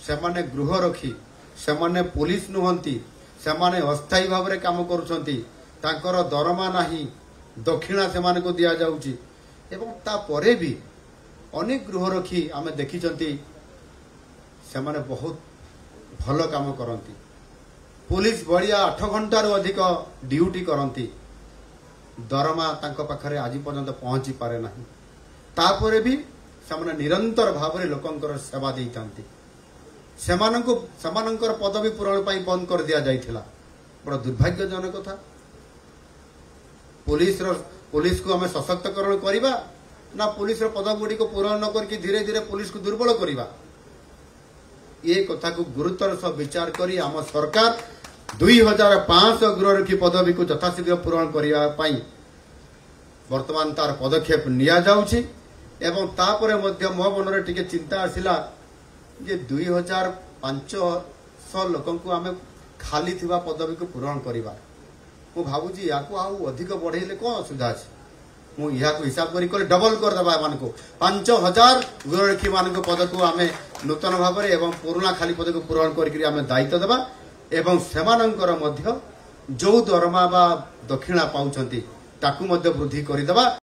सेमाने गृहरक्षी सेमाने police नुहंती सेमाने अस्थायी भाव में काम करुछंती तांकर दरमा नाही दक्षिणा सेमाने को दिया जाउची एवं ता परे भी अनेक गृहरक्षी आमे देखिचंती सेमाने बहुत भल काम करती पुलिस बढ़िया 8 घंटार अधिक ड्यूटी करती दरमा तांको पाखरे आज पर्यंत पहुंची पारे नाही तापरे भी सेमाने निरंतर भाव में लोकंकर सेवा देइतांती सेमानंकर पदवी पूरण पाई बंद कर दिया जाइथिला बड़ दुर्भाग्यजनक कथा पुलिस को आम सशक्तकरण करवा ना पुलिस पद गुड़ी को पूरण न करके धीरे धीरे पुलिस को दुर्बल करवा ये कथा को गुरुतर सह विचार करी आम सरकार 2500 गृहरक्षी पदवी को यथाशीघ्र पूरण करने वर्तमान तार पदक्षेप निया जाउछि एवं तापरे मध्य मो मन रे टिके चिंता आसिला जे 2500 लोकन को आमे खाली थिबा पदवी को पूरण करवा मु भाबुची या को आउ अधिक बढ़ेले कोन असुविधा अछि मु या को हिसाब करी डबल कर दबा मान को 5000 गृहरक्षी मान को पद को आमे नूतन भाव में एवं पुराना खाली पद को पूरण करी आमे दायित्व देबा एवं सेमानंकर मध्य जो दरमा बा दक्षिणा पाउछंती ताकू मध्य वृद्धि करिदबा।